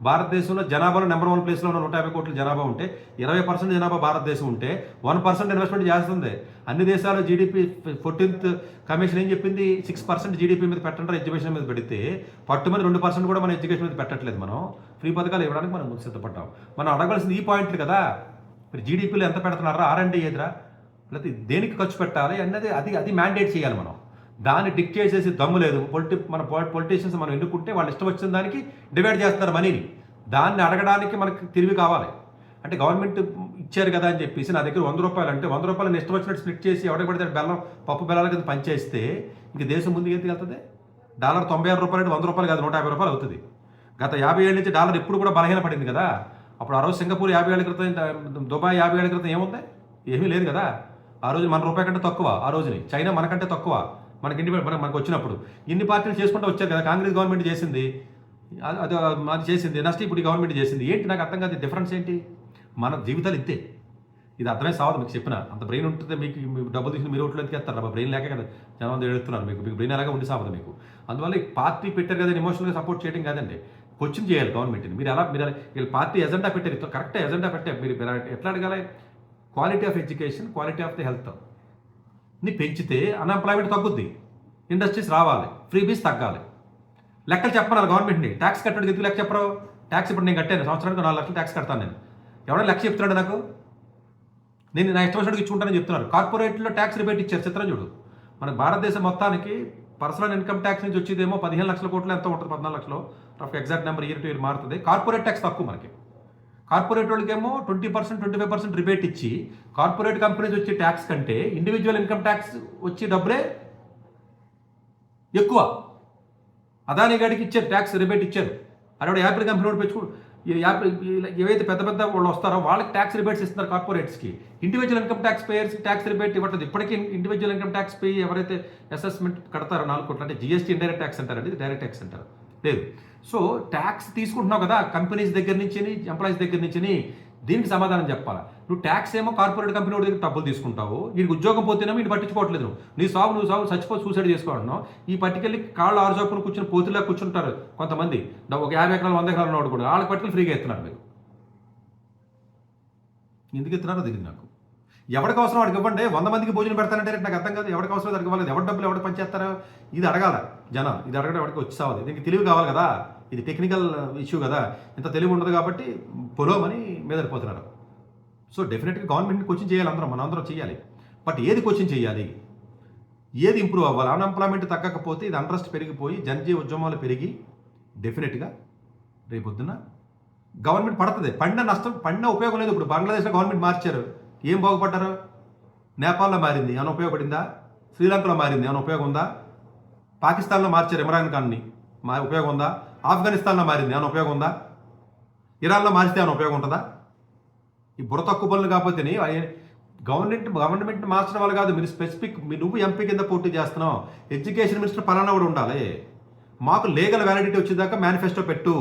భారతదేశంలో జనాభాలో నెంబర్ 1 ప్లేస్లో ఉన్న 150 కోట్ల జనాభా ఉంటే 20% జనాభా భారతదేశం ఉంటే 1% ఇన్వెస్ట్మెంట్ చేస్తుంది. అన్ని దేశాలు జీడీపీ 14th కమిషన్ ఏం చెప్పింది? 6% జీడీపీ మీద పెట్టండి, ఎడ్యుకేషన్ మీద పెడితే పట్టుమని 2% కూడా మన ఎడ్యుకేషన్ మీద పెట్టట్లేదు. మనం ఫ్రీ పథకాలు ఇవ్వడానికి మనం సిద్ధపడ్డాం. మనం అడగాల్సింది ఈ పాయింట్లు కదా. మీరు జీడీపీలో ఎంత పెడుతున్నారా? R&D ఏదిరా? లేకపోతే దేనికి ఖర్చు పెట్టాలి అన్నది అది మ్యాండేట్ చేయాలి. మనం దాన్ని డిక్టేట్ చేసి దమ్ము లేదు. మన పొలిటీషియన్స్ మనం ఎన్నుకుంటే వాళ్ళు ఇష్టం వచ్చిన దానికి డివైడ్ చేస్తున్నారు మనీని. దాన్ని అడగడానికి మనకి తెలివి కావాలి. అంటే గవర్నమెంట్ ఇచ్చారు కదా అని చెప్పేసి నా దగ్గర 100 రూపాయలు అంటే 100 రూపాయలు ఇష్టం వచ్చినట్టు స్ప్లిట్ చేసి ఎవరికి పడితే పప్పు బెల్లాల కింద పనిచేస్తే ఇంక దేశం ముందుకు ఎందుకు వెళ్తుంది? $96 అంటే 100 రూపాయలు కాదు, 150 రూపాయలు అవుతుంది. గత 50 ఏళ్ళ నుంచి డాలర్ ఎప్పుడు కూడా బలహీన పడింది కదా. అప్పుడు ఆ రోజు సింగపూర్ 50 ఏళ్ళ క్రితం, దుబాయ్ 50 ఏళ్ళ క్రితం ఏముంది? ఏమీ లేదు కదా. ఆ రోజు మన రూపాయి కంటే తక్కువ, ఆ రోజుని చైనా మనకంటే తక్కువ. మనకు వచ్చినప్పుడు ఇన్ని పార్టీలు చేసుకుంటూ వచ్చారు కదా. కాంగ్రెస్ గవర్నమెంట్ చేసింది, అది చేసింది. నెక్స్ట్ ఇప్పుడు గవర్నమెంట్ చేసింది. ఏంటి నాకు అర్థం కాదు, డిఫరెన్స్ ఏంటి? మన జీవితాలు ఇంతే. ఇది అర్థమే సావదు మీకు చెప్పిన. అంత బ్రెయిన్ ఉంటుంటే మీకు డబ్బులు తీసుకుని మీరు ఓట్లు ఎందుకు ఎత్తారు? బ్రెయిన్ లేక కదా జనం అంతా ఎడుతున్నారు. మీకు బ్రెయిన్ అలాగే ఉండి సావదు మీకు. అందువల్ల ఈ పార్టీ పెట్టారు కదా ఎమోషనల్గా సపోర్ట్ చేయడం కాదండి, క్వశ్చన్ చేయాలి గవర్నమెంట్ని. మీరు వీళ్ళు పార్టీ ఎజెండా పెట్టారు, కరెక్ట్ ఎజెండా పెట్టారు. మీరు ఎట్లా అడగాలి? Quality of education, quality of the health ని పెంచితే అన్ఎంప్లాయ్మెంట్ తగ్గుద్ది, ఇండస్ట్రీస్ రావాలి, ఫ్రీ బీస్ తగ్గాలి. లెక్కలు చెప్పాలి గవర్నమెంట్ని. ట్యాక్స్ కట్టడానికి ఎందుకు లెక్క చెప్పరు? ట్యాక్స్ ఇప్పుడు నేను కట్టాను, సంవత్సరానికి 4 లక్షలు ట్యాక్స్ కడతాను నేను. ఎవరైనా లెక్క చెప్తున్నాడు నాకు? నేను నా ఇష్టం వచ్చినట్టు ఇచ్చుకుంటానని చెప్తున్నారు. కార్పొరేట్లో ట్యాక్స్ రిబేట్ ఇచ్చారు. చిత్రం చూడు. మన భారతదేశం మొత్తానికి పర్సనల్ ఇన్కమ్ ట్యాక్స్ నుంచి వచ్చేదేమో 15 లక్షల కోట్లు ఎంత ఉంటుంది, 14 లక్షలు, rough exact number year to year మారుతుంది. కార్పొరేట్ ట్యాక్స్ తక్కువ మనకి. కార్పొరేట్ వాళ్ళకేమో 20%, 25% రిబేట్ ఇచ్చి కార్పొరేట్ కంపెనీస్ వచ్చే ట్యాక్స్ కంటే ఇండివిజువల్ ఇన్కమ్ ట్యాక్స్ వచ్చే డబ్బులే ఎక్కువ. అదానీ గాడికి ఇచ్చారు, ట్యాక్స్ రిబేట్ ఇచ్చారు. అక్కడ యాపిల్ కంపెనీ వాడు పెంచుకో, యాపిల్ ఏవైతే పెద్ద పెద్ద వాళ్ళు వస్తారో వాళ్ళకి ట్యాక్స్ రిబేట్స్ ఇస్తున్నారు కార్పొరేట్స్కి. ఇండివిజువల్ ఇన్కమ్ ట్యాక్స్ పేయర్స్కి ట్యాక్స్ రిబేట్ ఇవ్వట్లేదు. ఇప్పటికీ ఇండివిజువల్ ఇన్కమ్ ట్యాక్స్ పే ఎవరైతే అసెస్మెంట్ కడతారో 4 కోట్లు, అంటే జిఎస్టీ ఇండైరెక్ట్ ట్యాక్స్ అంటారండి, ఇది డైరెక్ట్ ట్యాక్స్ అంటారు లేదు. సో ట్యాక్స్ తీసుకుంటున్నావు కదా కంపెనీస్ దగ్గర నుంచి, ఎంప్లాయీస్ దగ్గర నుంచి, దీనికి సమాధానం చెప్పాలా? నువ్వు ట్యాక్స్ ఏమో కార్పొరేట్ కంపెనీ వాడి దగ్గర డబ్బులు తీసుకుంటావు, వీడికి ఉద్యోగం పోతేనేమో వీడు పట్టించుకోవట్లేదు. నువ్వు సాగు చచ్చిపోయి సూసైడ్ చేసుకోవడం. ఈ పట్టుకెళ్ళి కాళ్ళు ఆరుజోపును కూర్చొని పోతులా కూర్చుంటారు కొంతమంది, ఒక 50 ఎకరాలు 100 ఎకరాలు ఉన్నవాడు కూడా. వాళ్ళకి పట్టుకెళ్ళి ఫ్రీగా ఎత్తున్నారు మీరు. ఎందుకు ఎత్తున్నారో తెలియదు నాకు. ఎవరికి అవసరం వాడికి ఇవ్వండి. 100 మందికి భోజనం పెడతానంటే నాకు అర్థం కాదు. ఎవరికి అవసరం దానికి ఇవ్వాలి. ఎవరి డబ్బులు ఎవరు పనిచేస్తారో ఇది అడగాల జనం. ఇది అడగడం ఎవరికి వచ్చి సావాలి. దీనికి తెలివి కావాలి కదా. ఇది టెక్నికల్ ఇష్యూ కదా. ఇంత తెలివి ఉండదు కాబట్టి పొలోమని మీదడిపోతున్నారు. సో డెఫినెట్గా గవర్నమెంట్ని క్వశ్చన్ చేయాలి, మనందరం చేయాలి. బట్ ఏది క్వశ్చన్ చేయాలి, ఏది ఇంప్రూవ్ అవ్వాలి? అన్ఎంప్లాయ్మెంట్ తగ్గకపోతే ఇది అంట్రస్ట్ పెరిగిపోయి జనజీవ ఉద్యమాలు పెరిగి డెఫినెట్గా రేపొద్దున గవర్నమెంట్ పడుతుంది. పడిన ఉపయోగం లేదు. ఇప్పుడు బంగ్లాదేశ్లో గవర్నమెంట్ మార్చారు, ఏం బాగుపడ్డారు? నేపాల్లో మారింది, ఏమైనా ఉపయోగపడిందా? శ్రీలంకలో మారింది, ఏమైనా ఉపయోగం ఉందా? పాకిస్తాన్లో మార్చారు ఇమ్రాన్ ఖాన్ని, ఉపయోగం ఉందా? ఆఫ్ఘనిస్తాన్లో మారింది, ఏమైనా ఉపయోగం ఉందా? ఇరాన్లో మారిస్తే ఏమైనా ఉపయోగం ఉంటుందా? ఈ బుర్ర తక్కువ పనులు కాకపోతే గవర్నమెంట్ మార్చడం వల్ల కాదు. మీరు స్పెసిఫిక్ నువ్వు ఎంపీ కింద పోటీ చేస్తున్నావు, ఎడ్యుకేషన్ మినిస్టర్ పలానా కూడా ఉండాలి. మాకు లీగల్ వ్యాలిడిటీ వచ్చేదాకా మేనిఫెస్టో పెట్టు.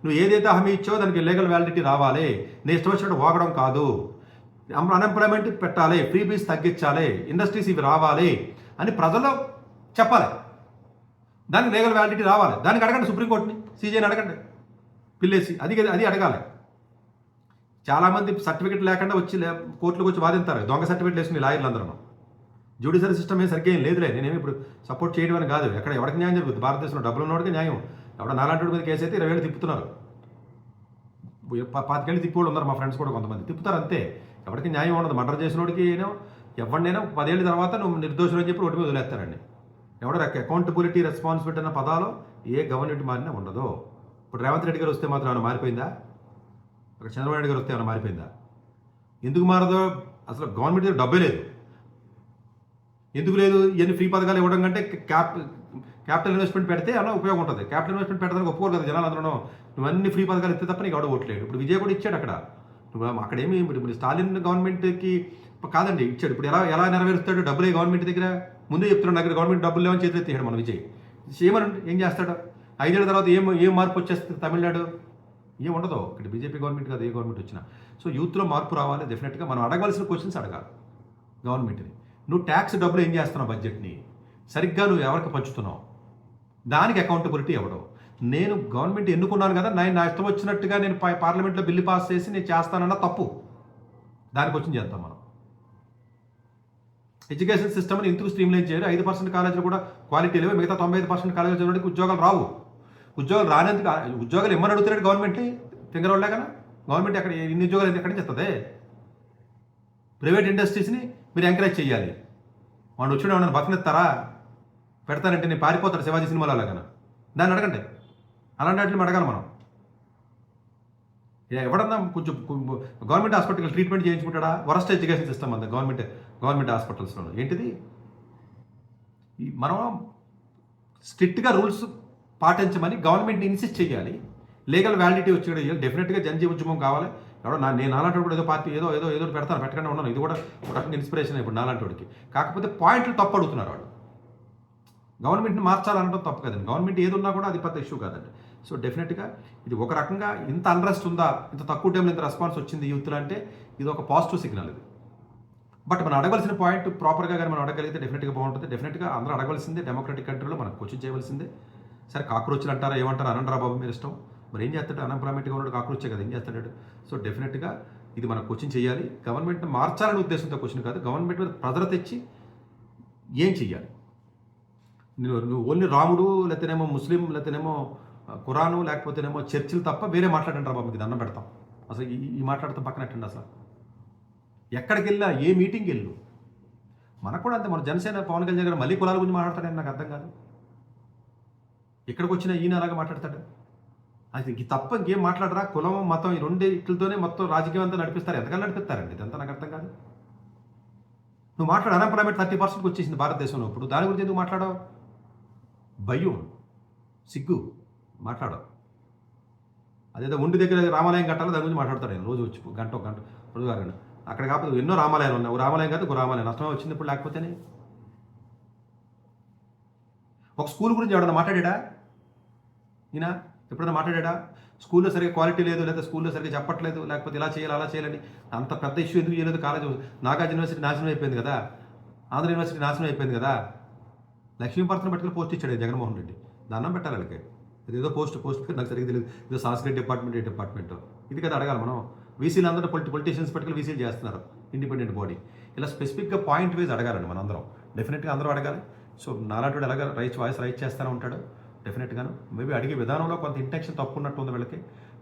నువ్వు ఏదైతే హామీ ఇచ్చావో దానికి లీగల్ వ్యాలిడిటీ రావాలి. నేను ఇష్టం వచ్చినట్టు వాగడం కాదు. అన్ఎంప్లాయ్మెంట్ పెట్టాలి, ఫ్రీ బీస్ తగ్గించాలి, ఇండస్ట్రీస్ ఇవి రావాలి అని ప్రజల్లో చెప్పాలి. దానికి లీగల్ వ్యాలిడిటీ రావాలి. దానికి అడగండి సుప్రీంకోర్టుని, సీజీని అడగండి పిల్లేసి. అది అడగాలి. చాలామంది సర్టిఫికెట్ లేకుండా వచ్చి కోర్టులకు వచ్చి వాదింతారు. దొంగ సర్టిఫికెట్లు వేసుకుని లాయర్లు అందరూ. జ్యుడిషియరీ సిస్టమ్ ఏం సరిగ్గా ఏం లేదులే. నేనేమి ఇప్పుడు సపోర్ట్ చేయడం అని కాదు. ఎక్కడ ఎవరికి న్యాయం జరుగుతుంది? భారతదేశంలో డబ్బులు ఉన్నవాడికి న్యాయం. ఎవడ నాలాంటి మీద కేసు అయితే 20 ఏళ్ళు తిప్పుతున్నారు. 25 ఏళ్ళు తిప్పివాళ్ళు ఉన్నారు. మా ఫ్రెండ్స్ కూడా కొంతమంది తిప్పుతారు అంతే. ఎవరికి న్యాయం ఉండదు. మర్డర్ చేసినోడికి ఎవరినైనా 10 ఏళ్ళ తర్వాత నువ్వు నిర్దోషులు అని చెప్పి రోడ్డు మీద వదిలేస్తారండి. ఎవడో అకౌంటబిలిటీ, రెస్పాన్సిబిలిటీ అన్న పదాలు ఏ గవర్నమెంట్ మారినా ఉండదు. ఇప్పుడు రేవంత్ రెడ్డి గారు వస్తే మాత్రం ఏమైనా మారిపోయిందా? ఒక చంద్రబాబు నాయుడు గారు వస్తే ఏమైనా మారిపోయిందా? ఎందుకు మారదో? అసలు గవర్నమెంట్ దగ్గర డబ్బే లేదు. ఎందుకు లేదు? ఇవన్నీ ఫ్రీ పథకాలు ఇవ్వడం కంటే క్యాపిటల్ ఇన్వెస్ట్మెంట్ పెడితే అలా ఉపయోగం ఉంటుంది. క్యాపిటల్ ఇన్వెస్ట్మెంట్ పెట్టడానికి ఒప్పుకోరు కదా జనాలు అందరూ. నువ్వన్నీ ఫ్రీ పథకాలు ఇస్తే తప్ప నీకు ఎవడో ఓట్లేడు. ఇప్పుడు విజయ్ కూడా ఇచ్చాడు అక్కడ. నువ్వు అక్కడేమి ఇప్పుడు స్టాలిన్ గవర్నమెంట్కి కాదండి ఇచ్చాడు. ఇప్పుడు ఎలా నెరవేరుస్తాడు? డబ్బులే గవర్నమెంట్ దగ్గర. ముందే చెప్తున్నాడు దగ్గర గవర్నమెంట్ డబ్బులు లేవని చేతులు ఎత్తిహాడు మన విజయ్. ఏమనండి ఏం చేస్తాడు? 5 ఏళ్ళ తర్వాత ఏం మార్పు వచ్చేస్తుంది? తమిళనాడు ఏం ఉండదు. ఇక్కడ బీజేపీ గవర్నమెంట్ కాదు, ఏ గవర్నమెంట్ వచ్చినా. సో యూత్లో మార్పు రావాలి. డెఫినెట్గా మనం అడగాల్సిన క్వశ్చన్స్ అడగాలి గవర్నమెంట్ని. నువ్వు ట్యాక్స్ డబ్బులు ఏం చేస్తున్నావు? బడ్జెట్ని సరిగ్గా నువ్వు ఎవరికి పంచుతున్నావు? దానికి అకౌంటబిలిటీ ఎవడో? నేను గవర్నమెంట్ ఎన్నుకున్నాను కదా, నా ఇష్టం వచ్చినట్టుగా నేను పార్లమెంట్లో బిల్లు పాస్ చేసి నేను చేస్తానన్న తప్పు. దానికి వచ్చి చేద్దాం మనం. ఎడ్యుకేషన్ సిస్టమ్ని ఎందుకు స్ట్రీమ్లైన్ చేయాలి? 5% కాలేజీలు కూడా క్వాలిటీ లేవు. మిగతా 95% కాలేజీలు చదివడానికి ఉద్యోగాలు రావు. ఉద్యోగాలు రానందుకు ఉద్యోగాలు ఇమ్మని అడుగుతున్నాడు గవర్నమెంట్. తింగరోళ్ళే కదా గవర్నమెంట్. ఎక్కడ ఇన్ని ఉద్యోగాలు ఎక్కడి నుంచి వస్తుంది? ప్రైవేట్ ఇండస్ట్రీస్ని మీరు ఎంకరేజ్ చేయాలి. వాడు వచ్చి ఏమన్నా బతకనిస్తారా? పెడతానంటే నేను పారిపోతాడు శివాజీ సినిమాలో అలాగన. దాన్ని అడగండి. అలాంటి వాటిని అడగాలి మనం. ఎవడన్నా కొంచెం గవర్నమెంట్ హాస్పిటల్ ట్రీట్మెంట్ చేయించుకుంటాడా? వరస్ట్ ఎడ్యుకేషన్ సిస్టమ్ అంతా గవర్నమెంట్ హాస్పిటల్స్లో. ఏంటిది? మనం స్ట్రిక్ట్గా రూల్స్ పాటించమని గవర్నమెంట్ని ఇన్సిస్ట్ చేయాలి. లీగల్ వ్యాలిడిటీ వచ్చి కూడా చేయాలి. డెఫినెట్గా జనజీవ ఉద్యమం కావాలి. ఎవడో నేను నాలాంటి కూడా ఏదో పార్టీ ఏదో పెడతాను, పెట్టకుండా ఉన్నాను. ఇది కూడా ఒక రకంగా ఇన్స్పిరేషన్ ఇప్పుడు నాలాంటి వాడికి. కాకపోతే పాయింట్లు తప్పు అడుగుతున్నారు వాళ్ళు. గవర్నమెంట్ని మార్చాలనడం తప్పు కదండి. గవర్నమెంట్ ఏది ఉన్నా కూడా అది పెద్ద ఇష్యూ కాదండి. సో డెఫినెట్గా ఇది ఒక రకంగా ఇంత అన్రెస్ట్ ఉందా, ఇంత తక్కువ టైంలో ఇంత రెస్పాన్స్ వచ్చింది యూత్లో అంటే ఇది ఒక పాజిటివ్ సిగ్నల్. ఇది బట్ మనం అడగవలసిన పాయింట్ ప్రాపర్గా కానీ మనం అడగలిగితే డెఫినెట్గా బాగుంటుంది. డెఫినెట్గా అందరూ అడగవలసిందే, డెమోక్రటిక్ కంట్రీలో మనం క్వశ్చన్ చేయవలసిందే. సరే కాక్రోచ్లు అంటారా ఏమంటారా అనంటారా బాబు మీరు ఇష్టం. మరి ఏం చేస్తాడు, అన్ఎంప్లాయ్మెంట్గా ఉన్నాడు, కాక్రోచే కదా, ఏం చేస్తాడు. సో డెఫినెట్గా ఇది మనం క్వశ్చన్ చేయాలి. గవర్నమెంట్ని మార్చాలనే ఉద్దేశంతో క్వశ్చన్ కాదు, గవర్నమెంట్ మీద ప్రెజర్ తెచ్చి ఏం చెయ్యాలి. నువ్వు ఓన్లీ రాముడు లేకపోతేనేమో ముస్లిం లేకపోతేనేమో ఖురాను లేకపోతేనేమో చర్చిలు తప్ప వేరే మాట్లాడంటారా బాబు, మీకు దండం పెడతాం. అసలు ఈ మాట్లాడతాం పక్కనట్టండి. అసలు ఎక్కడికి వెళ్ళినా ఏ మీటింగ్కి వెళ్ళు, మనకు కూడా అంతే. మన జనసేన పవన్ కళ్యాణ్ గారు మళ్ళీ కులాల గురించి మాట్లాడతాడని నాకు అర్థం కాదు. ఎక్కడికి వచ్చినా ఈయన అలాగా మాట్లాడతాడు. అది ఇంక తప్ప ఇంకేం మాట్లాడరా. కులం మతం ఈ రెండే ఇట్లతోనే మొత్తం రాజకీయం అంతా నడిపిస్తారు. ఎంతకాలం నడిపిస్తారండి ఇదంతా, నాకు అర్థం కాదు. నువ్వు మాట్లాడు, అన్ఎంప్లాయ్మెంట్ 30% వచ్చేసింది భారతదేశంలో. ఇప్పుడు దాని గురించి ఎందుకు మాట్లాడవు? భయం, సిగ్గు, మాట్లాడవు. అదేదో ఉండి దగ్గర రామాలయం కట్టాలో దాని గురించి మాట్లాడతాడు ఆయన రోజు వచ్చి గంట రోజు గారు. అక్కడ కాకపోతే ఎన్నో రామాలయాలు ఉన్నాయి, రామాలయం కాదు రామాలయం నష్టమే వచ్చింది ఇప్పుడు. లేకపోతేనే ఒక స్కూల్ గురించి ఎవడన్నా మాట్లాడా ఈయన? ఎప్పుడైనా మాట్లాడా? స్కూల్లో సరిగ్గా క్వాలిటీ లేదు, లేదా స్కూల్లో సరిగ్గా చెప్పట్లేదు, లేకపోతే ఇలా చేయాలి అలా చేయాలని అంత పెద్ద ఇష్యూ ఎందుకు చేయలేదు? కాలేజ్ నాగార్జున యూనివర్సిటీ నాశనం అయిపోయింది కదా, ఆంధ్ర యూనివర్సిటీ నాశనం అయిపోయింది కదా. లక్ష్మీపర్సన్ పట్టుకుని పోస్ట్ ఇచ్చాడు జగన్మోహన్ రెడ్డి. దండం పెట్టాలి వాళ్ళకి. ఏదో పోస్ట్ పేరు నాకు సరిగ్గా తెలియదు, ఏదో సంస్కృతి డిపార్ట్మెంట్ ఇది కదా అడగాలి మనం. వీసీలు అందరూ పొలిటీషియన్స్ పట్టుకుని వీసీలు చేస్తున్నారు, ఇండిపెండెంట్ బాడీ. ఇలా స్పెసిఫిక్గా పాయింట్ వైజ్ అడగాలండి మన అందరం, డెఫినెట్గా అందరూ అడగాలి. సో నాలాంటి ఎలాగ వాయిస్ రైట్ చేస్తూనే ఉంటాడు డెఫినెట్గాను. మేబీ అడిగే విధానంలో కొంత ఇంటెన్షన్ తప్పు ఉన్నట్టు ఉంది వీళ్ళకి.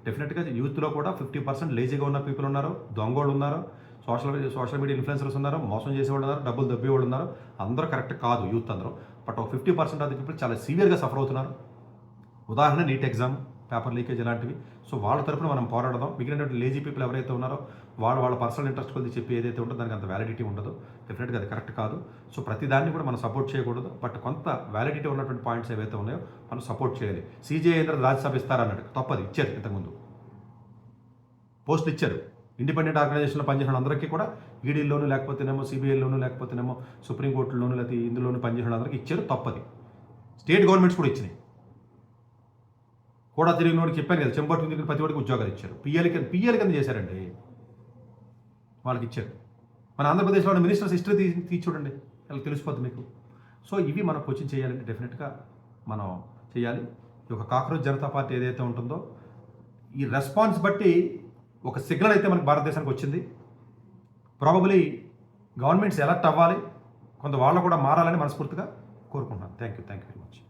డెఫినెట్గా యూత్లో కూడా 50% లేజీగా ఉన్న పీపుల్ ఉన్నారు, దొంగోళ్ళు ఉన్నారు, సోషల్ మీడియా ఇన్ఫ్లుయెన్సర్స్ ఉన్నారు, మోసం చేసేవాళ్ళు ఉన్నారు, డబ్బులు దబ్బేవాళ్ళు ఉన్నారు. అందరూ కరెక్ట్ కాదు యూత్ అందరూ. బట్ ఒక 50% ఆఫ్ ది పీపుల్ చాలా సివియర్గా సఫర్ అవుతున్నారు. ఉదాహరణ నీట్ ఎగ్జామ్, పేపర్ లీకేజ్ ఇలాంటివి. సో వాళ్ళ తరపున మనం పోరాడదాం. మిగిలినటువంటి లేజీ పీపుల్ ఎవరైతే ఉన్నారో వాళ్ళ పర్సనల్ ఇంట్రెస్ట్ కొద్ది చెప్పి ఏదైతే ఉంటుందో దానికి అంత వ్యాలిడిటీ ఉండదు. డెఫినెట్గా అది కరెక్ట్ కాదు. సో ప్రతి దాన్ని కూడా మనం సపోర్ట్ చేయకూడదు. బట్ కొంత వ్యాలిడిటీ ఉన్నటువంటి పాయింట్స్ ఏవైతే ఉన్నాయో మనం సపోర్ట్ చేయాలి. సీజేఐ రాజ్యసభ ఇస్తారన్నాడు, తప్పది. ఇచ్చారు, ఇంతకుముందు పోస్టులు ఇచ్చారు. ఇండిపెండెంట్ ఆర్గనైజేషన్లో పనిచేసిన అందరికీ కూడా ఈడీల్లోనూ లేకపోతేనేమో సిబిఐలోనూ లేకపోతేనేమో సుప్రీంకోర్టులోనూ లేకపోతే ఇందులోనూ పనిచేసిన అందరికీ ఇచ్చారు, తప్పది. స్టేట్ గవర్నమెంట్స్ కూడా ఇచ్చినాయి. కూడా తిరిగిన వాడికి చెప్పాను కదా, చెంబట్టు తిరిగిన ప్రతి వాడికి ఉద్యోగాలు ఇచ్చారు. పిఎల్ కింద చేశారండి, వాళ్ళకి ఇచ్చారు. మన ఆంధ్రప్రదేశ్లో ఉన్న మినిస్టర్స్ హిస్టరీ తీసి చూడండి, వాళ్ళకి తెలిసిపోతుంది మీకు. సో ఇవి మనం క్వశ్చన్ చేయాలంటే డెఫినెట్గా మనం చేయాలి. ఈ యొక్క కాక్రోచ్ జనతా పార్టీ ఏదైతే ఉంటుందో ఈ రెస్పాన్స్ బట్టి ఒక సిగ్నల్ అయితే మనకు భారతదేశానికి వచ్చింది. ప్రాబబ్లీ గవర్నమెంట్స్ ఎలర్ట్ అవ్వాలి, కొంత వాళ్ళు కూడా మారాలని మనస్ఫూర్తిగా కోరుకుంటున్నాను. Thank you very much.